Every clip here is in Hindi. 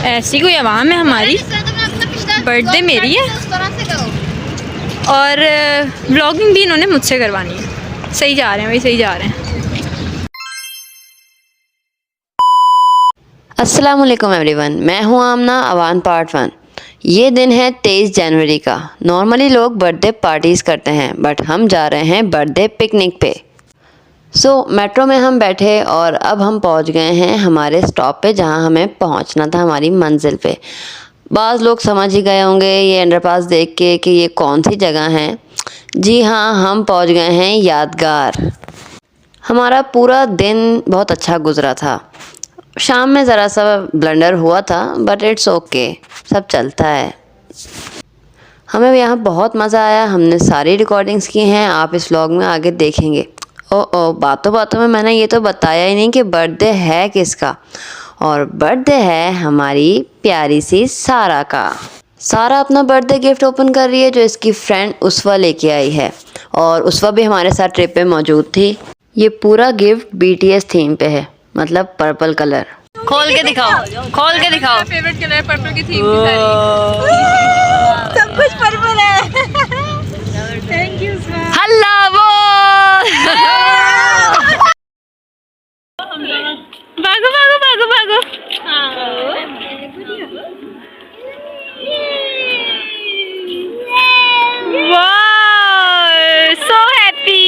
ऐसी कोई आवाम है हमारी। बर्थडे मेरी है और व्लॉगिंग भी इन्होंने मुझसे करवानी है। सही जा रहे हैं भाई, सही जा रहे हैं। अस्सलामुअलैकुम एवरीवन, मैं हूं आमना अवान पार्ट 1। ये दिन है 23 जनवरी का। नॉर्मली लोग बर्थडे पार्टीज़ करते हैं बट हम जा रहे हैं बर्थडे पिकनिक पे। मेट्रो में हम बैठे और अब हम पहुंच गए हैं हमारे स्टॉप पे जहां हमें पहुंचना था, हमारी मंजिल पे। बाज़ लोग समझ ही गए होंगे ये अंडरपास देख के कि ये कौन सी जगह है। जी हाँ, हम पहुंच गए हैं यादगार। हमारा पूरा दिन बहुत अच्छा गुजरा था। शाम में ज़रा सा ब्लंडर हुआ था बट इट्स ओके, सब चलता है। हमें यहाँ बहुत मज़ा आया। हमने सारी रिकॉर्डिंग्स की हैं, आप इस व्लॉग में आगे देखेंगे। ओ बातों बातों में मैंने ये तो बताया ही नहीं कि बर्थडे है किसका। और बर्थडे है हमारी प्यारी सी सारा का। सारा अपना बर्थडे गिफ्ट ओपन कर रही है जो इसकी फ्रेंड उसवा लेके आई है, और उसवा भी हमारे साथ ट्रिप पे मौजूद थी। ये पूरा गिफ्ट BTS थीम पे है, मतलब पर्पल कलर। खोल के दिखाओ, खोल के दिखाओ। फेवरेट कलर है पर्पल की थीम की सारी। सब कुछ पर्पल है। Thank you sir. हल्ला वो भागो भागो भागो भागो। वाह, सो हैप्पी।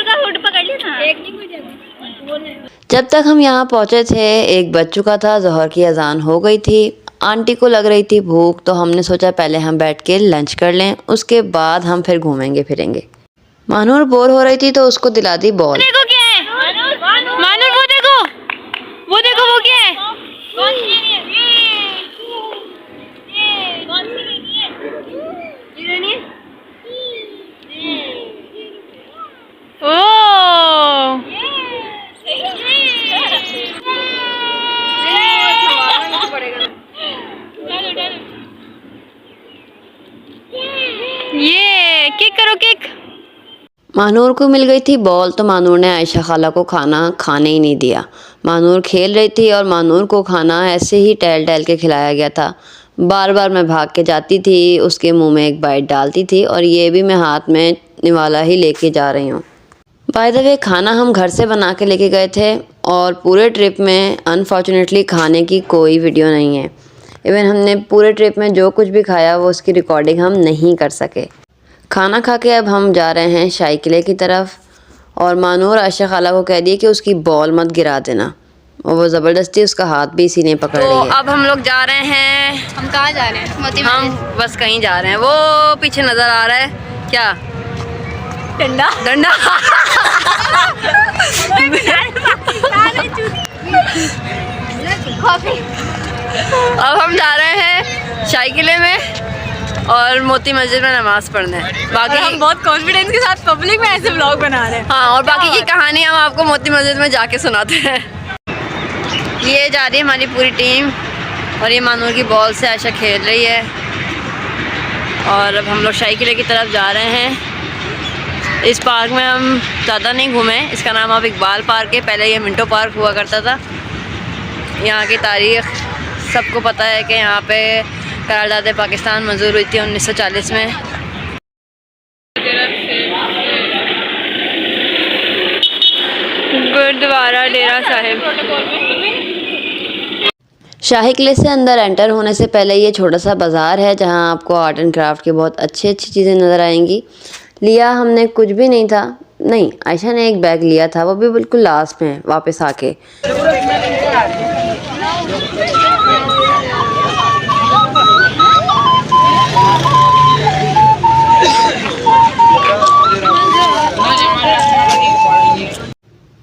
का हुड पकड़ लिया ना। एक नहीं मुझे। जब तक हम यहाँ पहुँचे थे 1 बज चुका था, ज़ोहर की अजान हो गई थी। आंटी को लग रही थी भूख, तो हमने सोचा पहले हम बैठ के लंच कर लें, उसके बाद हम फिर घूमेंगे फिरेंगे। मानूर बोर हो रही थी तो उसको दिला दी बॉल। देखो क्या है मानूर, वो देखो वो देखो, वो क्या है। ओ ये किक करो, किक। मानूर को मिल गई थी बॉल, तो मानूर ने आयशा खाला को खाना खाने ही नहीं दिया। मानूर खेल रही थी और मानूर को खाना ऐसे ही टहल टहल के खिलाया गया था। बार बार मैं भाग के जाती थी, उसके मुंह में एक बाइट डालती थी, और ये भी मैं हाथ में निवाला ही लेके जा रही हूँ। बाय द वे, खाना हम घर से बना के लेके गए थे, और पूरे ट्रिप में अनफॉर्चुनेटली खाने की कोई वीडियो नहीं है। इवन हमने पूरे ट्रिप में जो कुछ भी खाया वो उसकी रिकॉर्डिंग हम नहीं कर सके। खाना खा के अब हम जा रहे हैं शाही किले की तरफ, और मानूर आयशा खाला को कह दिए कि उसकी बॉल मत गिरा देना, और वो ज़बरदस्ती उसका हाथ भी इसी ने पकड़ लिया। तो अब हम लोग जा रहे हैं। हम कहाँ जा रहे हैं? हम बस कहीं जा रहे हैं। वो पीछे नज़र आ रहा है क्या? डंडा डंडा। अब हम जा रहे हैं शाही किले में और मोती मस्जिद में नमाज पढ़ने। बाकी हम बहुत कॉन्फिडेंस के साथ पब्लिक में ऐसे व्लॉग बना रहे हैं। हाँ, और बाकी की कहानी हम आपको मोती मस्जिद में जाके सुनाते हैं। ये जा रही है हमारी पूरी टीम, और ये मानूर की बॉल से आयशा खेल रही है। और अब हम लोग शाही किले की तरफ जा रहे हैं। इस पार्क में हम ज़्यादा नहीं घूमे। इसका नाम अब इकबाल पार्क है, पहले ये मिंटो पार्क हुआ करता था। यहाँ की तारीख़ सबको पता है कि यहाँ पे करारदाद पाकिस्तान मंजूर हुई थी 1940 में। गुरुद्वारा डेरा साहिब। शाही किले से अंदर एंटर होने से पहले ये छोटा सा बाज़ार है जहाँ आपको आर्ट एंड क्राफ्ट की बहुत अच्छी अच्छी चीज़ें नज़र आएंगी। लिया हमने कुछ भी नहीं था, नहीं, आयशा ने एक बैग लिया था, वो भी बिल्कुल लास्ट में वापस आके।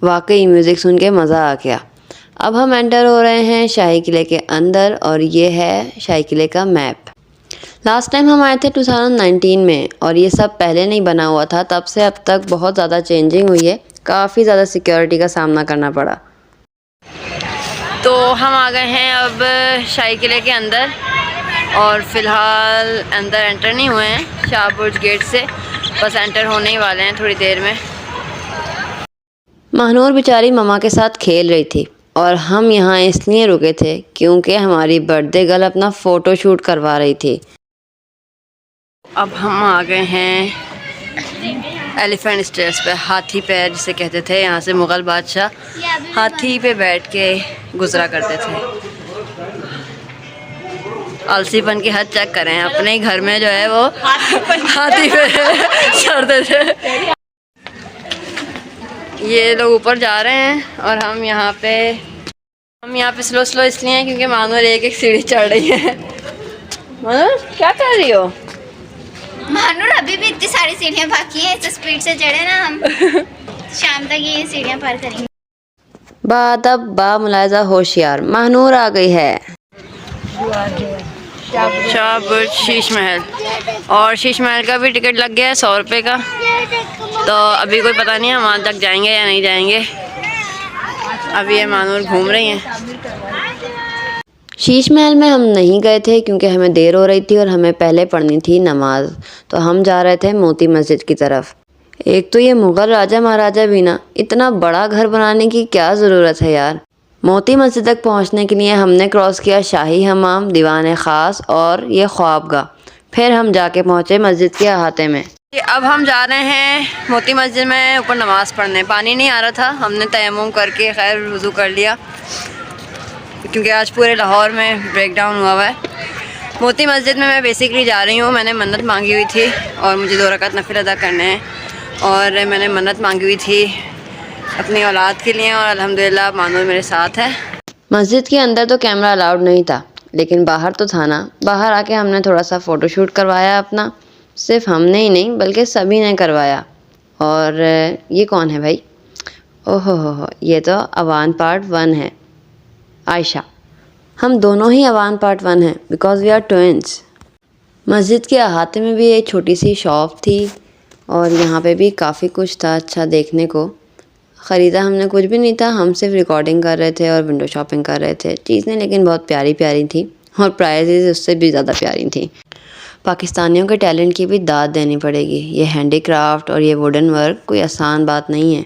वाकई म्यूज़िक सुन के मज़ा आ गया। अब हम एंटर हो रहे हैं शाही किले के अंदर, और ये है शाही किले का मैप। लास्ट टाइम हम आए थे 2019 में, और ये सब पहले नहीं बना हुआ था। तब से अब तक बहुत ज़्यादा चेंजिंग हुई है, काफ़ी ज़्यादा सिक्योरिटी का सामना करना पड़ा। तो हम आ गए हैं अब शाही किले के अंदर, और फ़िलहाल अंदर एंटर नहीं हुए हैं शाहबुर्ज गेट से, बस एंटर होने ही वाले हैं थोड़ी देर में। महानूर बेचारी ममा के साथ खेल रही थी। और हम यहाँ इसलिए रुके थे क्योंकि हमारी बर्थडे गर्ल अपना फ़ोटो शूट करवा रही थी। अब हम आ गए हैं एलिफेंट स्टेयर्स पे, हाथी पैर जिसे कहते थे। यहाँ से मुग़ल बादशाह हाथी पे बैठ के गुजरा करते थे। आलसीपन की हद चेक करें, अपने ही घर में जो है वो हाथी पे चढ़ते थे। ये लोग ऊपर जा रहे हैं और हम यहाँ पे स्लो स्लो इसलिए हैं क्योंकि मानूर एक एक सीढ़ी चढ़ रही है। मानूर क्या कर रही हो? मानूर अभी भी इतनी सारी सीढ़ियाँ बाकी हैं, इस स्पीड से चढ़े ना हम शाम तक ये सीढ़ियाँ पार करेंगे। बादब बा मुलायजा होशियार, मानूर आ गई है। शाहबुद शीश महल, और शीश महल का भी टिकट लग गया है 100 रुपये का। तो अभी कोई पता नहीं है वहाँ तक जाएंगे या नहीं जाएंगे। अभी ये मानूर घूम रही हैं। शीश महल में हम नहीं गए थे क्योंकि हमें देर हो रही थी और हमें पहले पढ़नी थी नमाज, तो हम जा रहे थे मोती मस्जिद की तरफ। एक तो ये मुग़ल राजा महाराजा भी ना, इतना बड़ा घर बनाने की क्या ज़रूरत है यार। मोती मस्जिद तक पहुंचने के लिए हमने क्रॉस किया शाही हमाम, दीवान ख़ास और ये ख्वाबगाह। फिर हम जाके पहुंचे मस्जिद के अहाते में। अब हम जा रहे हैं मोती मस्जिद में ऊपर नमाज़ पढ़ने। पानी नहीं आ रहा था, हमने तयम्मुम करके खैर वज़ू कर लिया क्योंकि आज पूरे लाहौर में ब्रेक डाउन हुआ है। मोती मस्जिद में मैं बेसिकली जा रही हूँ, मैंने मन्नत मांगी हुई थी और मुझे 2 रकात नफिल अदा करने हैं, और मैंने मन्नत मांगी हुई थी अपनी औलाद के लिए और अल्हम्दुलिल्लाह मानूर मेरे साथ है। मस्जिद के अंदर तो कैमरा अलाउड नहीं था, लेकिन बाहर तो था ना। बाहर आके हमने थोड़ा सा फ़ोटो शूट करवाया अपना, सिर्फ हमने ही नहीं बल्कि सभी ने करवाया। और ये कौन है भाई? ओहो हो, ये तो अवान पार्ट 1 है, आयशा। हम दोनों ही अवान पार्ट 1 हैं बिकॉज़ वी आर ट्विंस। मस्जिद के अहाते में भी एक छोटी सी शॉप थी और यहाँ पे भी काफ़ी कुछ था अच्छा देखने को। ख़रीदा हमने कुछ भी नहीं था, हम सिर्फ रिकॉर्डिंग कर रहे थे और विंडो शॉपिंग कर रहे थे। चीज़ें लेकिन बहुत प्यारी प्यारी थी और प्राइसेस उससे भी ज़्यादा प्यारी थी। पाकिस्तानियों के टैलेंट की भी दाद देनी पड़ेगी। ये हैंडीक्राफ्ट और ये वुडन वर्क कोई आसान बात नहीं है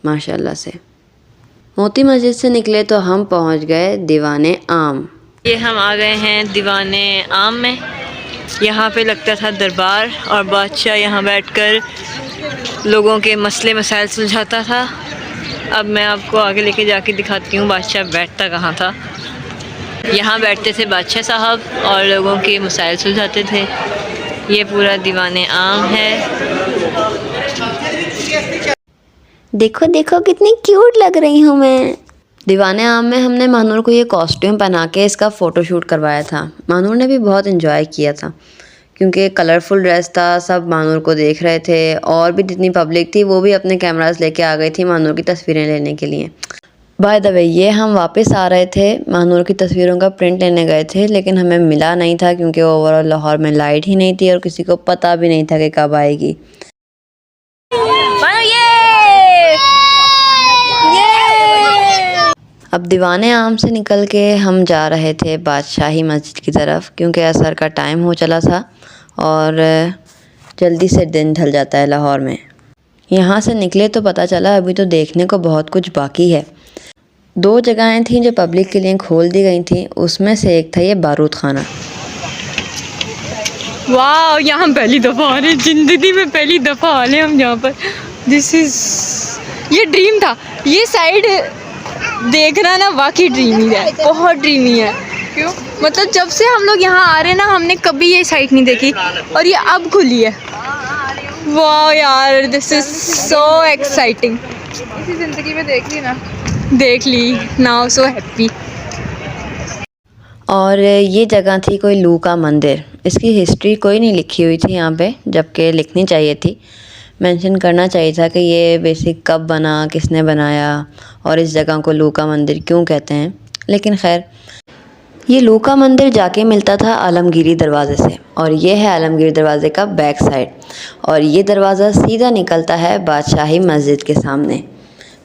माशाल्लाह से। मोती मस्जिद से निकले तो हम पहुंच गए दीवाने आम। ये हम आ गए हैं दीवाने आम में। यहाँ पे लगता था दरबार और बादशाह यहाँ बैठकर लोगों के मसले मसाइल सुलझाता था। अब मैं आपको आगे लेके जाके दिखाती हूँ बादशाह बैठता कहाँ था। यहाँ बैठते थे बादशाह साहब और लोगों के मसाइल सुलझाते थे। ये पूरा दीवाने आम है। देखो देखो कितनी क्यूट लग रही हूँ मैं। दीवाने आम में हमने मानूर को ये कॉस्ट्यूम पहना के इसका फ़ोटो शूट करवाया था। मानूर ने भी बहुत इन्जॉय किया था क्योंकि कलरफुल ड्रेस था, सब मानूर को देख रहे थे और भी जितनी पब्लिक थी वो भी अपने कैमरास लेके आ गई थी मानूर की तस्वीरें लेने के लिए। बाय द वे ये हम वापस आ रहे थे, मानूर की तस्वीरों का प्रिंट लेने गए थे लेकिन हमें मिला नहीं था क्योंकि ओवरऑल लाहौर में लाइट ही नहीं थी और किसी को पता भी नहीं था कि कब आएगी। अब दीवाने आम से निकल के हम जा रहे थे बादशाही मस्जिद की तरफ क्योंकि असर का टाइम हो चला था और जल्दी से दिन ढल जाता है लाहौर में। यहाँ से निकले तो पता चला अभी तो देखने को बहुत कुछ बाकी है। 2 जगहें थीं जो पब्लिक के लिए खोल दी गई थी, उसमें से एक था ये बारूद खाना। वाह, यहाँ पहली दफ़ा आ रहे हैं, ज़िंदगी में पहली दफ़ा आ रहे हैं हम यहाँ पर। ये ड्रीम था, ये साइड देखना ना वाकई ड्रीमी है, बहुत ड्रीमी है। क्यों? मतलब जब से हम लोग यहाँ आ रहे हैं ना हमने कभी ये साइड नहीं देखी और ये अब खुली है। वाह यार, दिस इज सो एक्साइटिंग। इसी ज़िंदगी में देख ली ना, देख ली, नाउ सो हैप्पी। और ये जगह थी कोई लू का मंदिर। इसकी हिस्ट्री कोई नहीं लिखी हुई थी यहाँ पे, जबकि लिखनी चाहिए थी, मेंशन करना चाहिए था कि ये बेसिक कब बना, किसने बनाया और इस जगह को लू का मंदिर क्यों कहते हैं। लेकिन खैर, ये लू का मंदिर जाके मिलता था आलमगीरी दरवाज़े से और ये है आलमगीर दरवाज़े का बैक साइड और ये दरवाज़ा सीधा निकलता है बादशाही मस्जिद के सामने।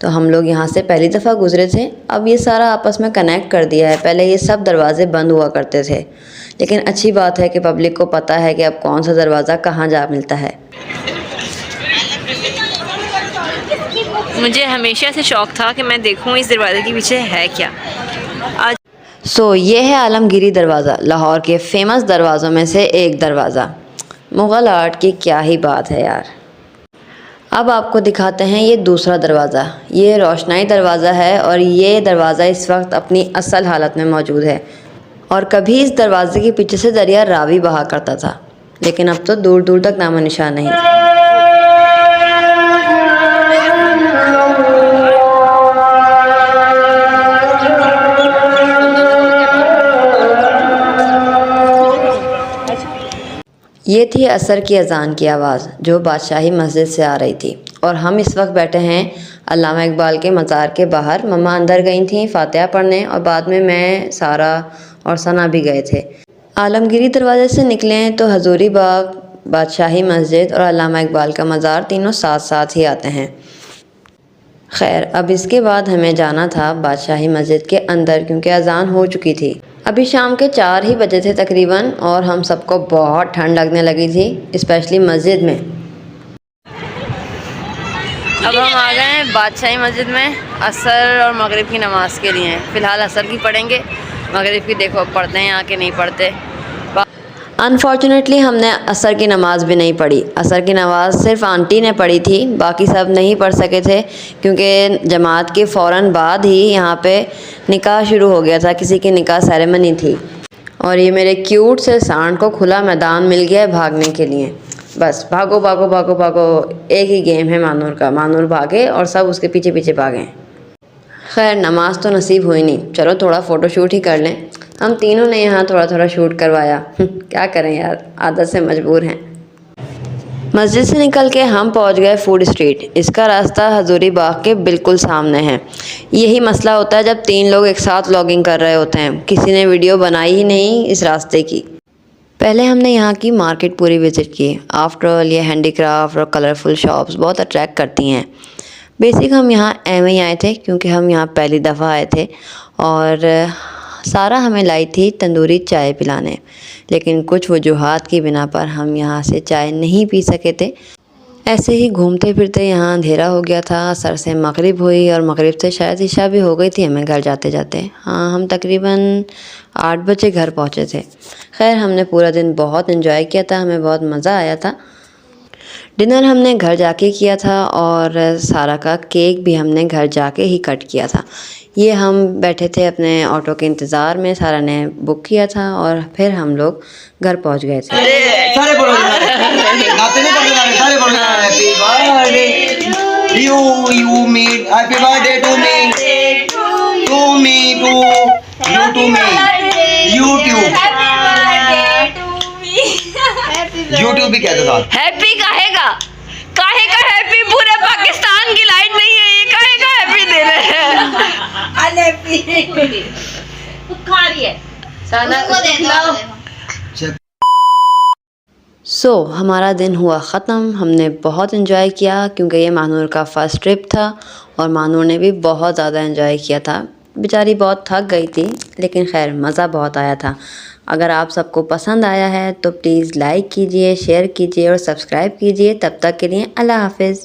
तो हम लोग यहाँ से पहली दफ़ा गुज़रे थे, अब ये सारा आपस में कनेक्ट कर दिया है। पहले ये सब दरवाज़े बंद हुआ करते थे, लेकिन अच्छी बात है कि पब्लिक को पता है कि अब कौन सा दरवाज़ा कहाँ जा मिलता है। मुझे हमेशा से शौक़ था कि मैं देखूं इस दरवाज़े के पीछे है क्या। आज सो ये है आलमगीरी दरवाज़ा, लाहौर के फेमस दरवाज़ों में से एक दरवाज़ा। मुग़ल आर्ट की क्या ही बात है यार। अब आपको दिखाते हैं ये दूसरा दरवाज़ा। ये रोशनाई दरवाज़ा है और ये दरवाज़ा इस वक्त अपनी असल हालत में मौजूद है। और कभी इस दरवाज़े के पीछे से दरिया रावी बहा करता था, लेकिन अब तो दूर दूर तक नामो निशान नहीं। ये थी असर की अज़ान की आवाज़ जो बादशाही मस्जिद से आ रही थी। और हम इस वक्त बैठे हैं अल्लामा इकबाल के मज़ार के बाहर। मम्मा अंदर गई थी फ़ातिहा पढ़ने और बाद में मैं, सारा और सना भी गए थे। आलमगीरी दरवाज़े से निकलें तो हजूरी बाग, बादशाही मस्जिद और अल्लामा इकबाल का मज़ार तीनों साथ साथ ही आते हैं। खैर, अब इसके बाद हमें जाना था बादशाही मस्जिद के अंदर क्योंकि अज़ान हो चुकी थी। अभी शाम के 4 ही बजे थे तकरीबन और हम सबको बहुत ठंड लगने लगी थी, स्पेशली मस्जिद में। अब हम आ गए हैं बादशाही मस्जिद में असर और मगरिब की नमाज़ के लिए। फ़िलहाल असर की पढ़ेंगे, मगरिब की देखो पढ़ते हैं यहाँ के नहीं पढ़ते। अनफॉर्चुनेटली हमने असर की नमाज़ भी नहीं पढ़ी। असर की नमाज़ सिर्फ़ आंटी ने पढ़ी थी, बाकी सब नहीं पढ़ सके थे क्योंकि जमात के फ़ौरन बाद ही यहाँ पे निकाह शुरू हो गया था, किसी की निकाह सेरेमनी थी। और ये मेरे क्यूट से सांड को खुला मैदान मिल गया है भागने के लिए। बस भागो भागो भागो भागो, एक ही गेम है मानूर का। मानूर भागे और सब उसके पीछे पीछे भागें। खैर, नमाज तो नसीब हुई नहीं, चलो थोड़ा फ़ोटो शूट ही कर लें। हम तीनों ने यहाँ थोड़ा थोड़ा शूट करवाया। क्या करें यार, आदत से मजबूर हैं। मस्जिद से निकल के हम पहुँच गए फूड स्ट्रीट। इसका रास्ता हजूरी बाग के बिल्कुल सामने है। यही मसला होता है जब 3 लोग एक साथ व्लॉगिंग कर रहे होते हैं, किसी ने वीडियो बनाई ही नहीं इस रास्ते की। पहले हमने यहाँ की मार्केट पूरी विज़िट की। आफ्टर ऑल ये हैंडीक्राफ्ट और कलरफुल शॉप्स बहुत अट्रैक्ट करती हैं। बेसिक हम यहाँ एवं ही आए थे क्योंकि हम यहाँ पहली दफ़ा आए थे और सारा हमें लाई थी तंदूरी चाय पिलाने, लेकिन कुछ वजूहात की बिना पर हम यहाँ से चाय नहीं पी सके थे। ऐसे ही घूमते फिरते यहाँ अंधेरा हो गया था। असर से मगरिब हुई और मगरिब से शायद इशा भी हो गई थी हमें घर जाते जाते। हाँ, हम तकरीबन 8 बजे घर पहुँचे थे। खैर, हमने पूरा दिन बहुत एंजॉय किया था, हमें बहुत मज़ा आया था। डिनर हमने घर जाके किया था और सारा का केक भी हमने घर जाके ही कट किया था। ये हम बैठे थे अपने ऑटो के इंतज़ार में, सारा ने बुक किया था और फिर हम लोग घर पहुंच गए थे। सारे बोलो, नाते नहीं पढ़ने, सारे बोलो happy birthday you me, happy birthday to me, to me, to you, to me, YouTube, YouTube भी कहते साथ। हैप्पी काहे का हैप्पी? पूरे पाकिस्तान की लाइट नहीं है, ये काहे का हैप्पी दे रहे हैं? सो हमारा दिन हुआ ख़त्म। हमने बहुत इन्जॉय किया क्योंकि ये मानूर का फ़र्स्ट ट्रिप था और मानूर ने भी बहुत ज़्यादा इन्जॉय किया था। बेचारी बहुत थक गई थी, लेकिन खैर मज़ा बहुत आया था। अगर आप सबको पसंद आया है तो प्लीज़ लाइक कीजिए, शेयर कीजिए और सब्सक्राइब कीजिए। तब तक के लिए अल्लाह हाफ़िज़।